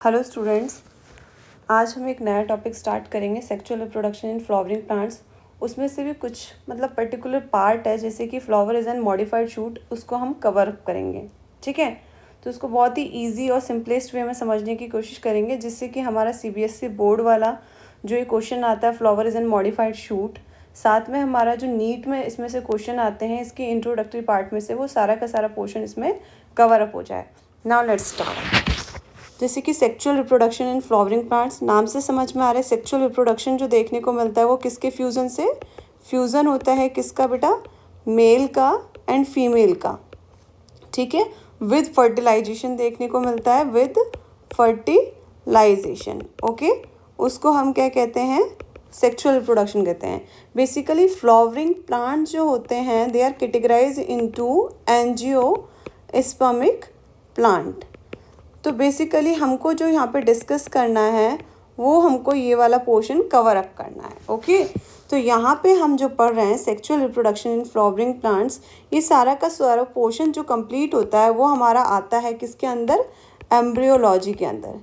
Hello students, आज हम एक नया टॉपिक स्टार्ट करेंगे sexual reproduction in flowering plants. उसमें से भी कुछ पर्टिकुलर पार्ट है, जैसे कि flower is an modified shoot, उसको हम कवर अप करेंगे। ठीक है, तो उसको बहुत ही इजी और सिंपलेस्ट वे में समझने की कोशिश करेंगे, जिससे कि हमारा सीबीएसई बोर्ड वाला जो ये क्वेश्चन आता है flower is an modified shoot, साथ में हमारा जो नीट में इसमें से क्वेश्चन आते हैं इसके इंट्रोडक्टरी पार्ट में से, वो सारा का सारा पोर्शन इसमें कवर अप हो जाए। Now let's start. जैसे कि sexual reproduction in flowering plants, नाम से समझ में आ रहा है सेक्सुअल रिप्रोडक्शन जो देखने को मिलता है वो किसके फ्यूज़न से, फ्यूज़न होता है किसका बेटा, मेल का एंड फीमेल का। ठीक है, विद फर्टिलाइजेशन देखने को मिलता है, विद फर्टिलाइजेशन। ओके, उसको हम क्या कहते हैं, सेक्सुअल रिप्रोडक्शन कहते हैं। बेसिकली फ्लावरिंग प्लांट जो होते हैं they are categorize into angiospermic plant. तो बेसिकली हमको जो यहाँ पे डिस्कस करना है वो हमको ये वाला पोर्शन कवर अप करना है। ओके, तो यहाँ पे हम जो पढ़ रहे हैं sexual reproduction in flowering plants, ये सारा का सारा पोर्शन जो कंप्लीट होता है वो हमारा आता है किसके अंदर, एम्ब्रियोलॉजी के अंदर।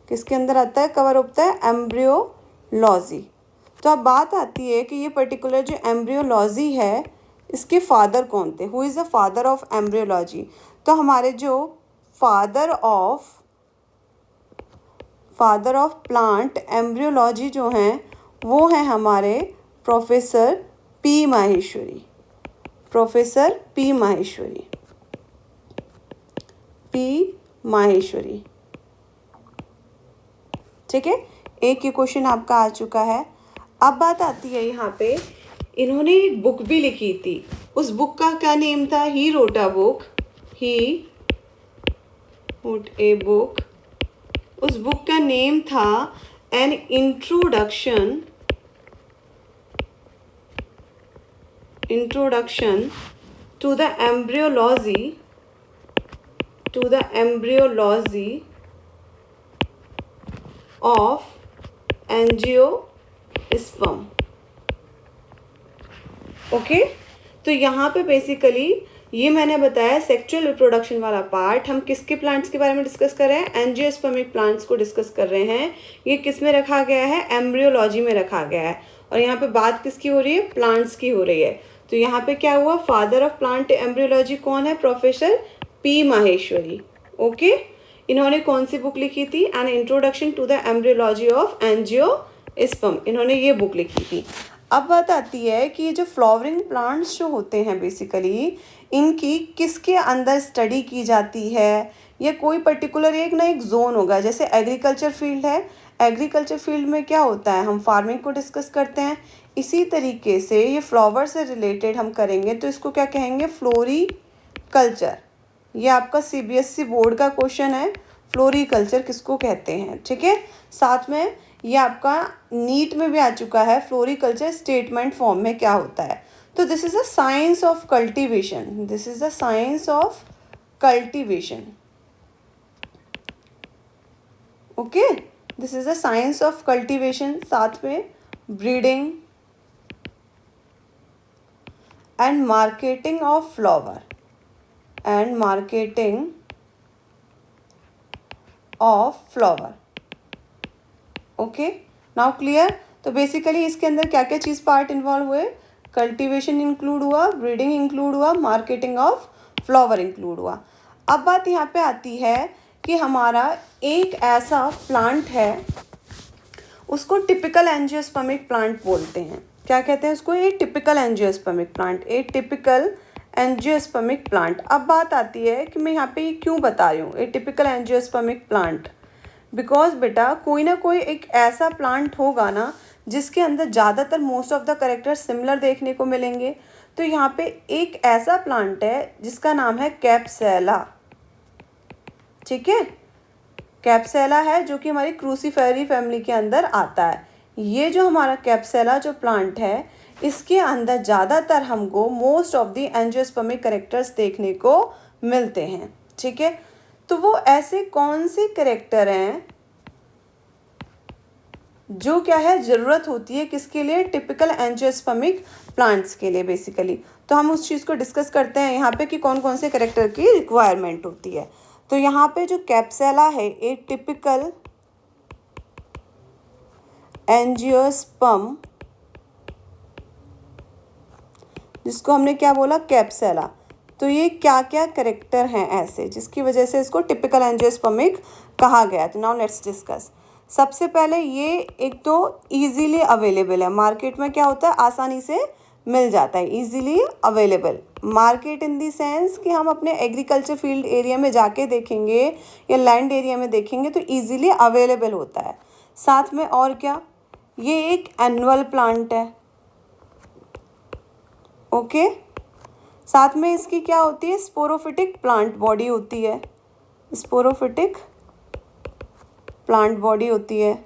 किसके अंदर आता है, कवर होता है एम्ब्रियोलॉजी। तो अब बात आती है कि ये पर्टिकुलर जो एम्ब्रियोलॉजी है इसके फादर कौन थे, who is the father of embryology. तो हमारे जो फादर ऑफ प्लांट एम्ब्रियोलॉजी जो हैं वो हैं हमारे प्रोफेसर पी माहेश्वरी। ठीक है, एक ये क्वेश्चन आपका आ चुका है। अब बात आती है यहाँ पे, इन्होंने एक बुक भी लिखी थी, उस बुक का क्या नेम था, ही रोट अ बुक, उस बुक का नेम था an introduction to the embryology of angiosperm. Okay, तो यहाँ पे बेसिकली ये मैंने बताया सेक्सुअल रिप्रोडक्शन वाला पार्ट हम किसके प्लांट्स के बारे में डिस्कस कर रहे हैं, एंजियोस्पर्मिक प्लांट्स को डिस्कस कर रहे हैं। ये किस में रखा गया है, एम्ब्रियोलॉजी में रखा गया है। और यहाँ पे बात किसकी हो रही है, प्लांट्स की हो रही है। तो यहाँ पे क्या हुआ, फादर ऑफ प्लांट एम्ब्रियोलॉजी कौन है, प्रोफेसर पी माहेश्वरी। ओके, इन्होंने कौन सी बुक लिखी थी, an introduction to the embryology of angiosperm, इन्होंने ये बुक लिखी थी। अब बात आती है कि ये जो फ्लावरिंग प्लांट्स जो होते हैं बेसिकली इनकी किसके अंदर स्टडी की जाती है, या कोई पर्टिकुलर एक जोन होगा। जैसे एग्रीकल्चर फील्ड है, एग्रीकल्चर फील्ड में क्या होता है, हम फार्मिंग को डिस्कस करते हैं। इसी तरीके से ये फ्लावर से रिलेटेड हम करेंगे तो इसको क्या कहेंगे, फ्लोरिकल्चर। ये आपका सीबीएसई बोर्ड का क्वेश्चन है, फ्लोरिकल्चर किसको कहते हैं। ठीक है, साथ में ये आपका नीट में भी आ चुका है, फ्लोरिकल्चर स्टेटमेंट फॉर्म में क्या होता है। तो this is a science of cultivation, okay, this is a science of cultivation, साथ में breeding and marketing of flower okay, now clear. तो बेसिकली इसके अंदर क्या क्या चीज़ पार्ट इन्वॉल्व हुए, कल्टीवेशन इंक्लूड हुआ, ब्रीडिंग इंक्लूड हुआ, मार्केटिंग ऑफ फ्लावर इंक्लूड हुआ। अब बात यहाँ पे आती है कि हमारा एक ऐसा प्लांट है उसको टिपिकल एंजियोस्पर्मिक प्लांट बोलते हैं। क्या कहते हैं उसको, ए टिपिकल एंजियोस्पर्मिक प्लांट। अब बात आती है कि मैं यहाँ पे ये क्यों बता रही हूँ ए टिपिकल एंजियोस्पर्मिक प्लांट, बिकॉज बेटा कोई ना कोई एक ऐसा प्लांट होगा ना जिसके अंदर ज़्यादातर most of the character similar देखने को मिलेंगे। तो यहाँ पे एक ऐसा प्लांट है जिसका नाम है कैप्सेला। ठीक है, कैप्सेला है जो कि हमारी क्रूसीफेरी फैमिली के अंदर आता है। ये जो हमारा कैप्सेला जो प्लांट है इसके अंदर ज़्यादातर हमको most of the angiospermic characters देखने को मिलते हैं। ठीक है, तो वो ऐसे कौन से कैरेक्टर हैं जो क्या है, ज़रूरत होती है किसके लिए, टिपिकल एंजियोस्पर्मिक प्लांट्स के लिए बेसिकली। तो हम उस चीज़ को डिस्कस करते हैं यहाँ पे कि कौन कौन से कैरेक्टर की रिक्वायरमेंट होती है। तो यहाँ पे जो कैप्सेला है एक टिपिकल एंजियोस्पर्म, जिसको हमने क्या बोला, कैप्सेला। तो ये क्या क्या करेक्टर हैं ऐसे जिसकी वजह से इसको टिपिकल एंजियोस्पर्मिक कहा गया। तो नाउ लेट्स डिस्कस। सबसे पहले ये एक तो इजीली अवेलेबल है, मार्केट में क्या होता है, आसानी से मिल जाता है, easily available. Market in the sense कि हम अपने एग्रीकल्चर फील्ड एरिया में जाके देखेंगे या लैंड एरिया में देखेंगे तो इजीली अवेलेबल होता है। साथ में और क्या, ये एक एनुअल प्लांट है, ओके। साथ में इसकी क्या होती है, स्पोरोफिटिक प्लांट बॉडी होती है, स्पोरोफिटिक प्लांट बॉडी होती है।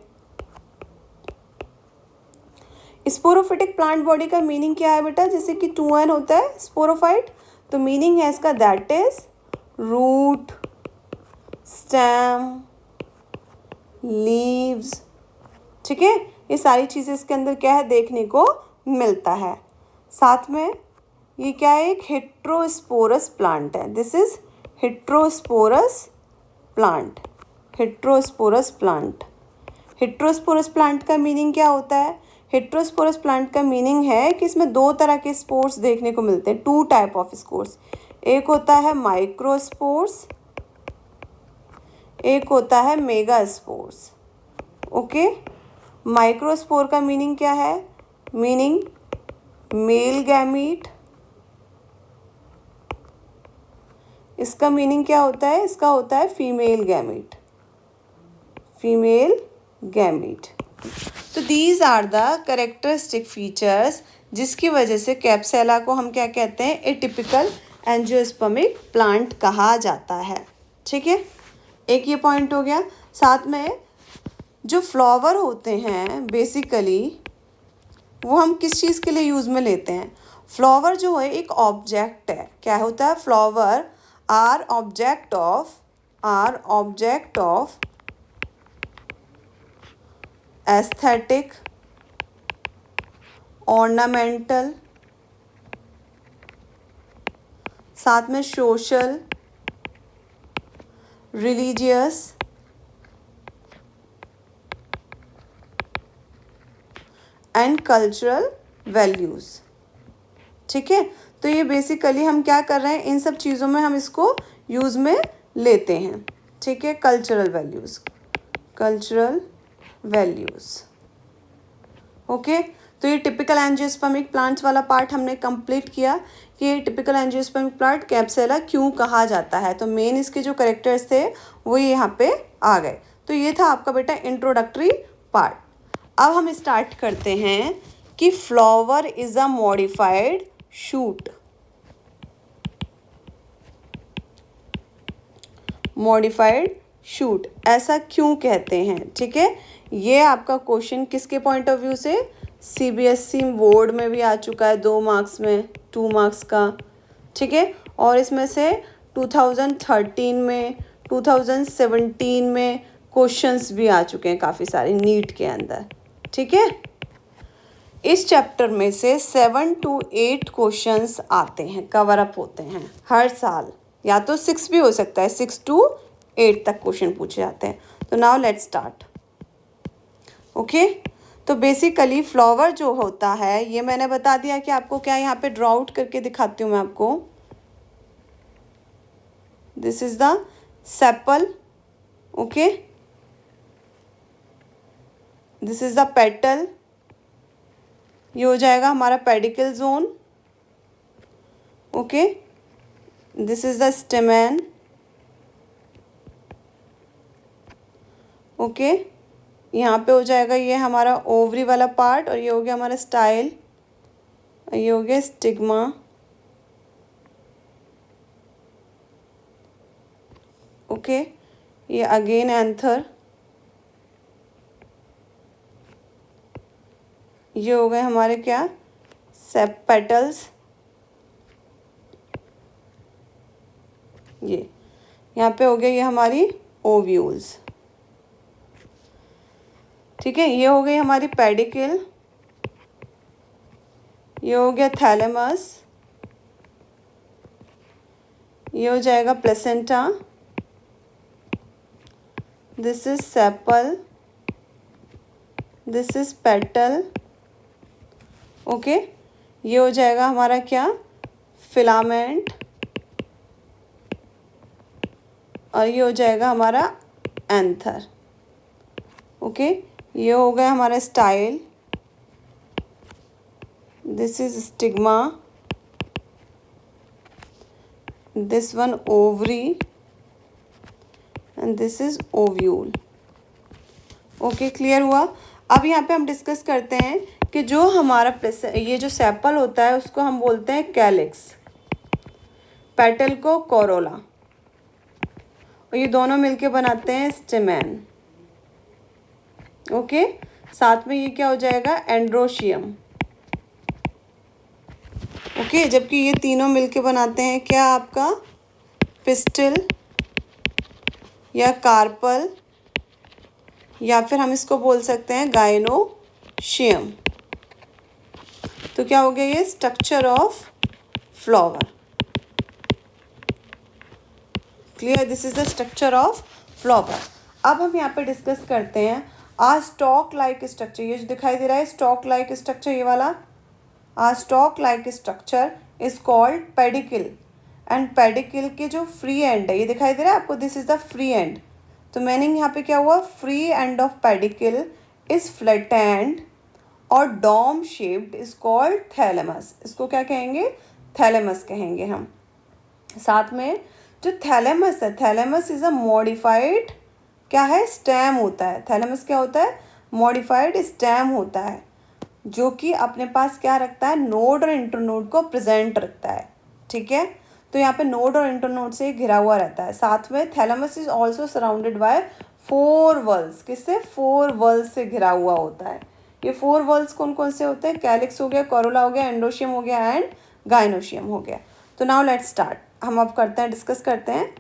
स्पोरोफिटिक प्लांट बॉडी का मीनिंग क्या है बेटा, जैसे कि 2n होता है स्पोरोफाइट, तो मीनिंग है इसका that is root, stem, leaves, ठीक है। ये सारी चीज़ें इसके अंदर क्या है, देखने को मिलता है। साथ में ये क्या है, एक हेट्रोस्पोरस प्लांट है, this is heterosporous plant, heterosporous plant. Heterosporous plant का मीनिंग क्या होता है, हेट्रोस्पोरस प्लांट का मीनिंग है कि इसमें दो तरह के स्पोर्स देखने को मिलते हैं, 2 टाइप ऑफ स्पोर्स। एक होता है माइक्रोस्पोर्स, एक होता है मेगास्पोर्स, ओके। माइक्रोस्पोर का मीनिंग क्या है, मीनिंग मेल गैमीट। इसका मीनिंग क्या होता है, इसका होता है फीमेल गैमीट, फीमेल गैमीट। तो these are the characteristic features जिसकी वजह से कैप्सेला को हम क्या कहते हैं, ए टिपिकल एंजियोस्पर्मिक प्लांट कहा जाता है, ठीक है। एक ये पॉइंट हो गया। साथ में जो फ्लावर होते हैं बेसिकली वो हम किस चीज़ के लिए यूज़ में लेते हैं, फ्लावर जो है एक ऑब्जेक्ट है, क्या होता है, flower are object of aesthetic, ornamental, साथ में social, religious and cultural values, ठीक है। तो ये बेसिकली हम क्या कर रहे हैं, इन सब चीज़ों में हम इसको यूज़ में लेते हैं, ठीक है। Cultural values, cultural values, okay. तो ये टिपिकल एंजियोस्पर्मिक प्लांट्स वाला पार्ट हमने कंप्लीट किया कि ये टिपिकल एंजियोस्पर्मिक प्लांट कैप्सेला क्यों कहा जाता है। तो मेन इसके जो करेक्टर्स थे वो यहाँ पे आ गए। तो ये था आपका बेटा इंट्रोडक्टरी पार्ट। अब हम स्टार्ट करते हैं कि flower is a modified shoot, modified shoot ऐसा क्यों कहते हैं, ठीक है। ये आपका क्वेश्चन किसके पॉइंट ऑफ व्यू से, सीबीएसई बोर्ड में भी आ चुका है 2 मार्क्स में, 2 मार्क्स का, ठीक है। और इसमें से 2013 में, 2017 में क्वेश्चंस भी आ चुके हैं काफ़ी सारे नीट के अंदर, ठीक है। इस चैप्टर में से 7 to 8 क्वेश्चंस आते हैं, कवर अप होते हैं हर साल, या तो 6 भी हो सकता है, 6 to 8 तक क्वेश्चन पूछे जाते हैं। तो नाउ लेट्स स्टार्ट, ओके। तो बेसिकली फ्लावर जो होता है, ये मैंने बता दिया कि आपको क्या, यहाँ पे ड्रॉ आउट करके दिखाती हूँ मैं आपको। This is the sepal, okay, this is the petal, ये हो जाएगा हमारा pedicle zone, okay. This is the स्टेमन, okay. यहाँ पे हो जाएगा ये हमारा ओवरी वाला पार्ट, और ये हो गया हमारा स्टाइल, ये हो गया स्टिग्मा, ओके। ये अगेन एंथर, ये हो गए हमारे क्या, सेप पेटल्स, ये यहाँ पे हो गया ये हमारी ओव्यूल्स, ठीक है। ये हो गई हमारी पेडिकल, ये हो गया थैलेमस, ये हो जाएगा placenta, this is sepal, this is petal. Okay, ये हो जाएगा हमारा क्या, फिलामेंट, और ये हो जाएगा हमारा एंथर। ओके, ये हो गया हमारा style, this is stigma, this one ovary, and this is ovule. Okay, clear हुआ। अब यहाँ पे हम डिस्कस करते हैं कि जो हमारा ये जो सेपल होता है उसको हम बोलते हैं कैलिक्स, पेटल को कोरोला, और ये दोनों मिलके बनाते हैं स्टेमेन। ओके, साथ में ये क्या हो जाएगा, एंड्रोशियम। ओके, जबकि ये तीनों मिलके बनाते हैं क्या, आपका पिस्टिल या कार्पल, या फिर हम इसको बोल सकते हैं गाइनोशियम। तो क्या हो गया, ये structure of flower. Clear, this is the structure of flower. अब हम यहाँ पे डिस्कस करते हैं आ स्टॉक लाइक स्ट्रक्चर। ये जो दिखाई दे रहा है स्टॉक लाइक स्ट्रक्चर, ये वाला a stalk like structure is called pedicel, and pedicel के जो फ्री एंड है, ये दिखाई दे रहा है आपको, this is the free end. तो मीनिंग यहाँ पे क्या हुआ, free end of pedicel is flattened और dome shaped is called thalamus. इसको क्या कहेंगे, थैलेमस कहेंगे हम। साथ में जो थैलेमस है, थैलेमस इज अ मॉडिफाइड क्या है, स्टेम होता है। थैलेमस क्या होता है, मॉडिफाइड स्टेम होता है, जो कि अपने पास क्या रखता है, नोड और इंटरनोड को प्रेजेंट रखता है। ठीक है, तो यहाँ पे नोड और इंटरनोड से घिरा हुआ रहता है। साथ में thalamus is also surrounded by 4 वल्स, किससे, 4 वल्स से घिरा हुआ होता है। ये 4 वल्स कौन कौन से होते हैं, कैलिक्स हो गया, कोरोला हो गया, एंडोशियम हो गया, एंड गाइनोशियम हो गया। तो नाउ लेट्स स्टार्ट, हम अब करते हैं, डिस्कस करते हैं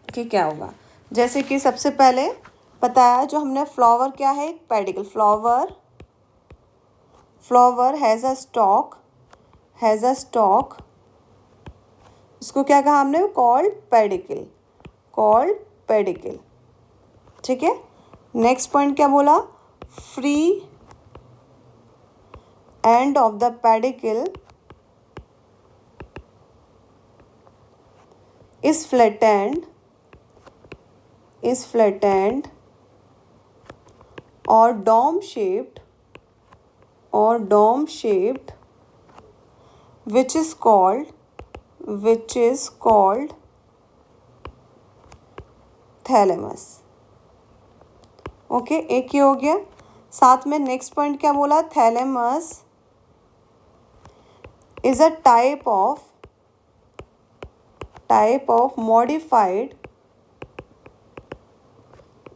कि क्या होगा। जैसे कि सबसे पहले बताया जो हमने, फ्लावर क्या है, एक pedicle. Flower has a stock, इसको क्या कहा हमने, कॉल्ड पेडिकल। ठीक है, नेक्स्ट पॉइंट क्या बोला, free end of the pedicle is flattened or dome shaped which is called thalamus। Okay, एक ही हो गया। साथ में नेक्स्ट पॉइंट क्या बोला, thalamus is a type of modified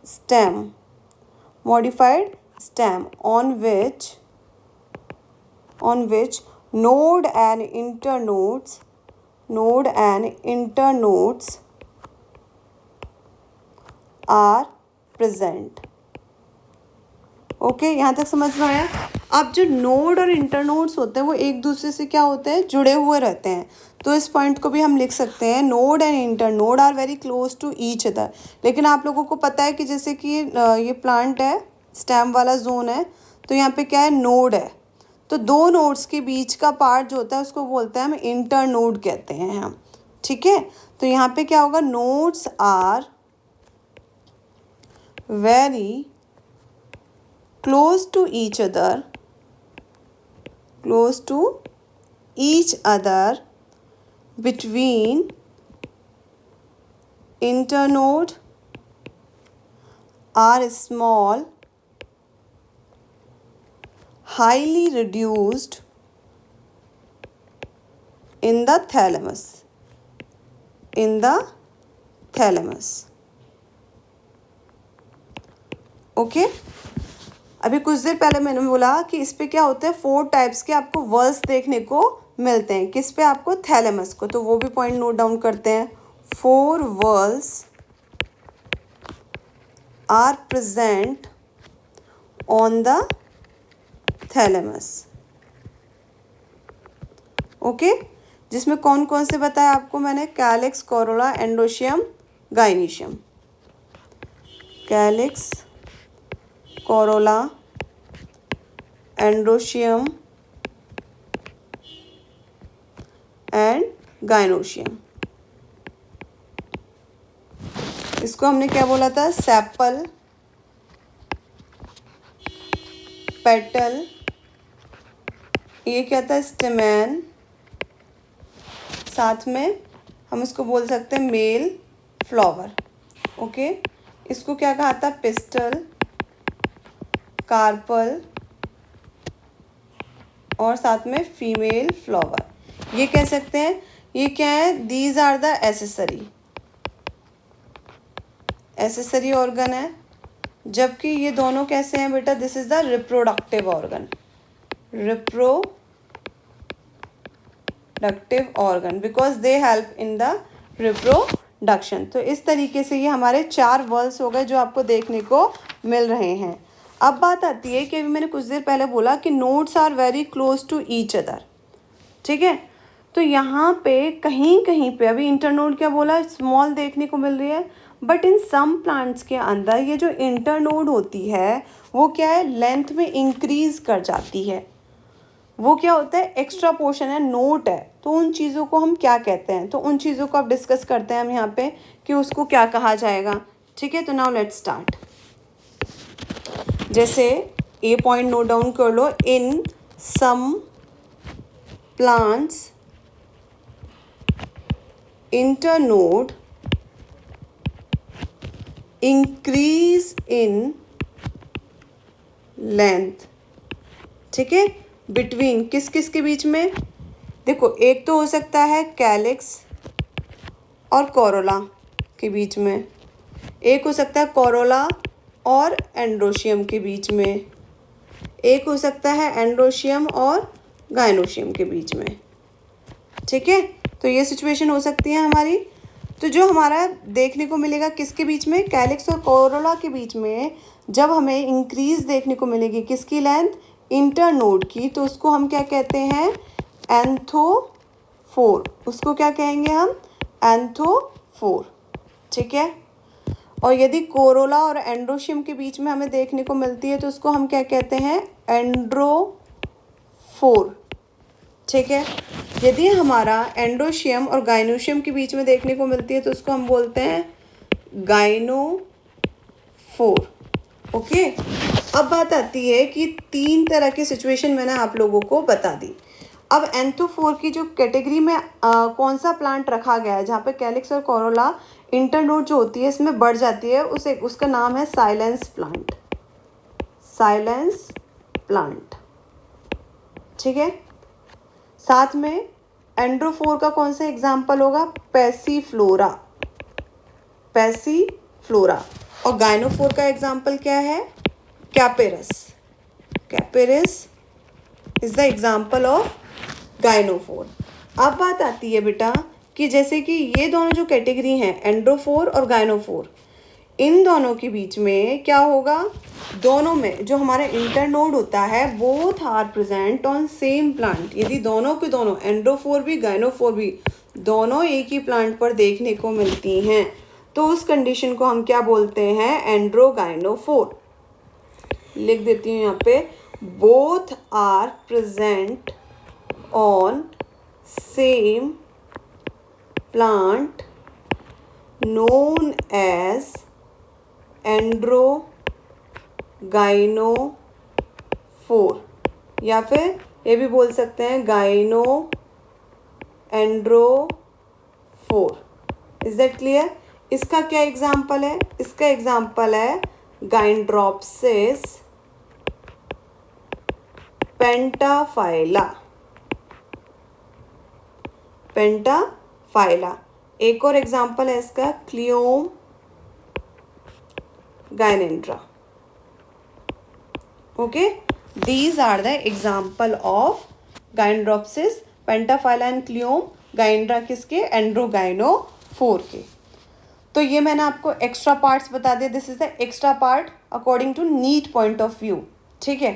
stem on which node and internodes are present। Okay, यहाँ तक समझ में आया। अब जो नोड और इंटरनोड्स होते हैं वो एक दूसरे से क्या होते हैं, जुड़े हुए रहते हैं। तो इस पॉइंट को भी हम लिख सकते हैं, node and internode are very close to each other. लेकिन आप लोगों को पता है कि जैसे कि ये प्लांट है, स्टेम वाला जोन है, तो यहाँ पे क्या है, नोड है। तो 2 नोड्स के बीच का पार्ट जो होता है उसको बोलते हैं हम इंटरनोड कहते हैं हम। ठीक है, तो यहाँ पे क्या होगा, nodes are very close to each other between internode are small, highly reduced in the thalamus। Okay, अभी कुछ देर पहले मैंने बोला कि इस पे क्या होते हैं, 4 टाइप्स के आपको वर्ल्स देखने को मिलते हैं। किस पे, आपको थैलेमस को। तो वो भी पॉइंट नोट डाउन करते हैं, 4 whorls are present on the thalamus. Okay, जिसमें कौन कौन से बताया आपको मैंने, calyx, corolla, androecium, gynoecium. Calyx, corolla, androecium and gynoecium. इसको हमने क्या बोला था? सेपल, पेटल, ये क्या था? स्टेमन, साथ में हम इसको बोल सकते हैं मेल फ्लावर। ओके, इसको क्या कहा था? पिस्टल, कार्पल और साथ में फीमेल फ्लावर। ये कह सकते हैं ये क्या है? These are the accessory organ है, जबकि ये दोनों कैसे हैं बेटा? This is the reproductive organ, reproductive organ, because they help in the reproduction. तो इस तरीके से ये हमारे 4 वर्ड्स हो गए जो आपको देखने को मिल रहे हैं। अब बात आती है कि अभी मैंने कुछ देर पहले बोला कि nodes are very close to each other, ठीक है। तो यहाँ पे कहीं कहीं पे अभी इंटरनोड क्या बोला? स्मॉल देखने को मिल रही है, बट इन सम प्लांट्स के अंदर ये जो इंटरनोड होती है वो क्या है? लेंथ में इंक्रीज कर जाती है। वो क्या होता है? एक्स्ट्रा पोर्शन है, नोट है। तो उन चीज़ों को हम क्या कहते हैं? तो उन चीज़ों को अब डिस्कस करते हैं हम यहाँ पे कि उसको क्या कहा जाएगा, ठीक है। तो नाउ लेट्स स्टार्ट। जैसे ए पॉइंट नोट डाउन कर लो, in some plants internode increase in length, ठीक है। बिटवीन किस किस के बीच में? देखो, एक तो हो सकता है कैलिक्स और कोरोला के बीच में, एक हो सकता है कोरोला और एंड्रोशियम के बीच में, एक हो सकता है एंड्रोशियम और गाइनोशियम के बीच में, ठीक है। तो ये सिचुएशन हो सकती है हमारी। तो जो हमारा देखने को मिलेगा किसके बीच में? कैलिक्स और कोरोला के बीच में जब हमें इंक्रीज देखने को मिलेगी किसकी लेंथ? इंटरनोड की, तो उसको हम क्या कहते हैं? एंथोफोर। उसको क्या कहेंगे हम? एंथोफोर, ठीक है। और यदि कोरोला और एंड्रोशियम के बीच में हमें देखने को मिलती है तो उसको हम क्या कहते हैं? एंड्रोफोर, ठीक है। यदि हमारा एंड्रोशियम और गाइनोशियम के बीच में देखने को मिलती है तो उसको हम बोलते हैं गाइनोफोर। ओके, अब बात आती है कि 3 तरह की सिचुएशन मैंने आप लोगों को बता दी। अब एंथोफोर की जो कैटेगरी में कौन सा प्लांट रखा गया है जहाँ पे कैलिक्स और कोरोला इंटरनोड जो होती है इसमें बढ़ जाती है, उसका नाम है साइलेंस प्लांट। साइलेंस प्लांट, ठीक है। साथ में एंड्रोफोर का कौन सा एग्जाम्पल होगा? Passiflora, Passiflora. और गाइनोफोर का एग्जाम्पल क्या है? कैपेरस। कैपेरस इज द एग्जाम्पल ऑफ गाइनोफोर। अब बात आती है बेटा कि जैसे कि ये दोनों जो कैटेगरी हैं, एंड्रोफोर और गाइनोफोर, इन दोनों के बीच में क्या होगा? दोनों में जो हमारा इंटरनोड होता है both are present on same plant. यदि दोनों के दोनों, एंड्रोफोर भी गाइनोफोर भी, दोनों एक ही प्लांट पर देखने को मिलती हैं तो उस कंडीशन को हम क्या बोलते हैं? एंड्रोगाइनोफोर। लिख देती हूँ यहाँ पे, both are present on same plant known as androgynophore, या फिर ये भी बोल सकते हैं gynoandrophore. Is that clear? इसका क्या एग्जाम्पल है? इसका एग्जाम्पल है गाइंड्रोप्सिस पेंटाफाइला। पेंटाफाइला। एक और एग्जाम्पल है इसका Cleome gynandra. Okay, these are the example of Gynandropsis pentaphylla and Cleome gynandra. किसके? एंड्रोगाइनोफोर के। तो ये मैंने आपको एक्स्ट्रा पार्ट्स बता दिए। This is the extra part according to NEET point of view, ठीक है।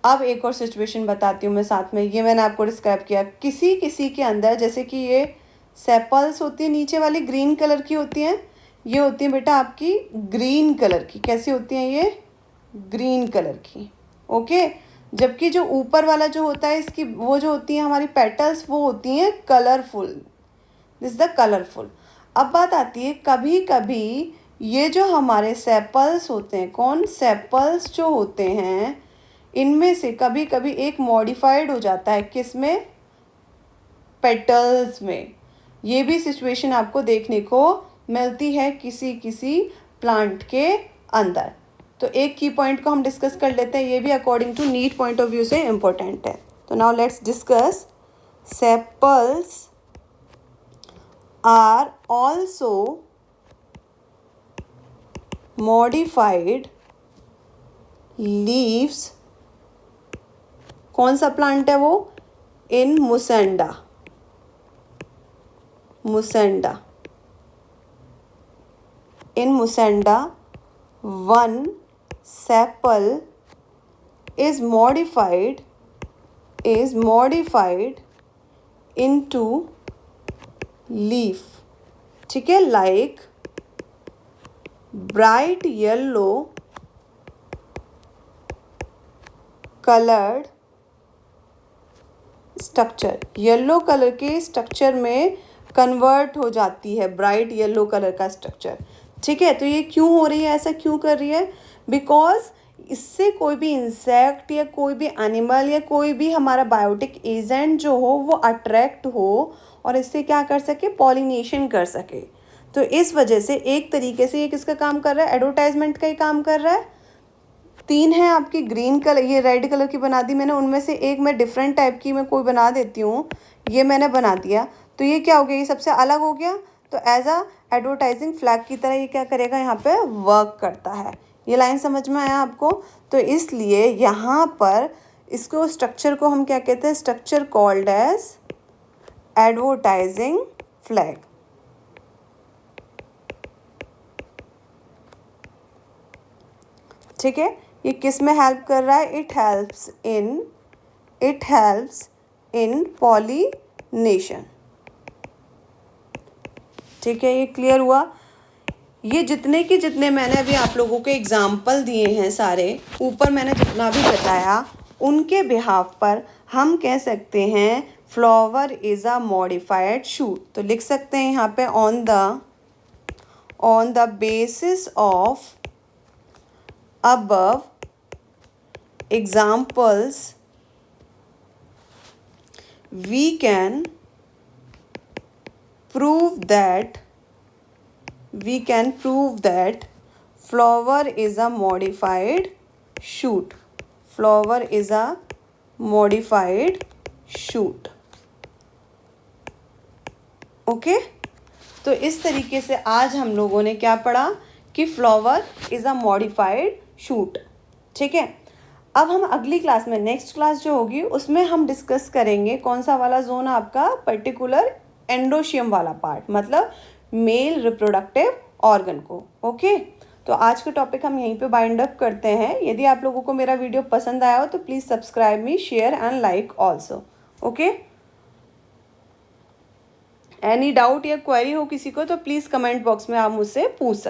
अब एक और सिचुएशन बताती हूँ मैं साथ में। ये मैंने आपको डिस्क्राइब किया किसी किसी के अंदर, जैसे कि ये सेपल्स होती है नीचे वाली ग्रीन कलर की होती हैं, ये होती है बेटा आपकी ग्रीन कलर की। कैसी होती हैं ये? ग्रीन कलर की। ओके, जबकि जो ऊपर वाला जो होता है इसकी, वो जो होती है हमारी पेटल्स, वो होती हैं कलरफुल। This the colourful. अब बात आती है, कभी कभी ये जो हमारे सेपल्स होते हैं, कौन? सेपल्स जो होते हैं, इनमें से कभी कभी एक मॉडिफाइड हो जाता है। किस में? पेटल्स में। ये भी सिचुएशन आपको देखने को मिलती है किसी किसी प्लांट के अंदर। तो एक की पॉइंट को हम डिस्कस कर लेते हैं, ये भी according to NEET point of view से इम्पोर्टेंट है। तो now let's discuss sepals are also modified leaves. कौन सा प्लांट है वो? इन मुसेंडा। मुसेंडा। In Musenda, one sepal is modified into leaf. ठीक है, like bright yellow colored structure. Yellow colour के स्ट्रक्चर में कन्वर्ट हो जाती है, ब्राइट येलो कलर का स्ट्रक्चर। ठीक है, तो ये क्यों हो रही है, ऐसा क्यों कर रही है? बिकॉज इससे कोई भी इंसेक्ट या कोई भी एनिमल या कोई भी हमारा बायोटिक एजेंट जो हो वो अट्रैक्ट हो और इससे क्या कर सके? पॉलिनेशन कर सके। तो इस वजह से एक तरीके से ये किसका काम कर रहा है? एडवर्टाइजमेंट का ही काम कर रहा है। 3 है आपकी ग्रीन कलर, ये रेड कलर की बना दी मैंने, उनमें से एक मैं डिफरेंट टाइप की मैं कोई बना देती हूँ। ये मैंने बना दिया, तो ये क्या हो गया? ये सबसे अलग हो गया। तो एज अ एडवर्टाइजिंग फ्लैग की तरह ये क्या करेगा? यहाँ पे वर्क करता है। ये लाइन समझ में आया आपको? तो इसलिए यहाँ पर इसको स्ट्रक्चर को हम क्या कहते हैं? Structure called as advertising flag. ठीक है, ये किस में हेल्प कर रहा है? It helps in pollination. ठीक है, ये क्लियर हुआ? ये जितने मैंने अभी आप लोगों के एग्जाम्पल दिए हैं सारे, ऊपर मैंने जितना भी बताया, उनके बिहाफ पर हम कह सकते हैं flower is a modified shoot. तो लिख सकते हैं यहाँ पे on the basis of above examples we can prove that flower is a modified shoot. Flower is a modified shoot. Okay, तो इस तरीके से आज हम लोगों ने क्या पढ़ा कि flower is a modified shoot. ठीक है, अब हम अगली क्लास में, नेक्स्ट क्लास जो होगी उसमें हम डिस्कस करेंगे कौन सा वाला जोन? आपका पर्टिकुलर एंडोशियम वाला पार्ट, मतलब मेल रिप्रोडक्टिव ऑर्गन को। ओके, तो आज का टॉपिक हम यहीं पे बाइंड अप करते हैं। यदि आप लोगों को मेरा वीडियो पसंद आया हो तो please subscribe me, share and like also. Okay, any doubt या क्वेरी हो किसी को तो प्लीज़ कमेंट बॉक्स में आप मुझसे पूछ सकते हैं।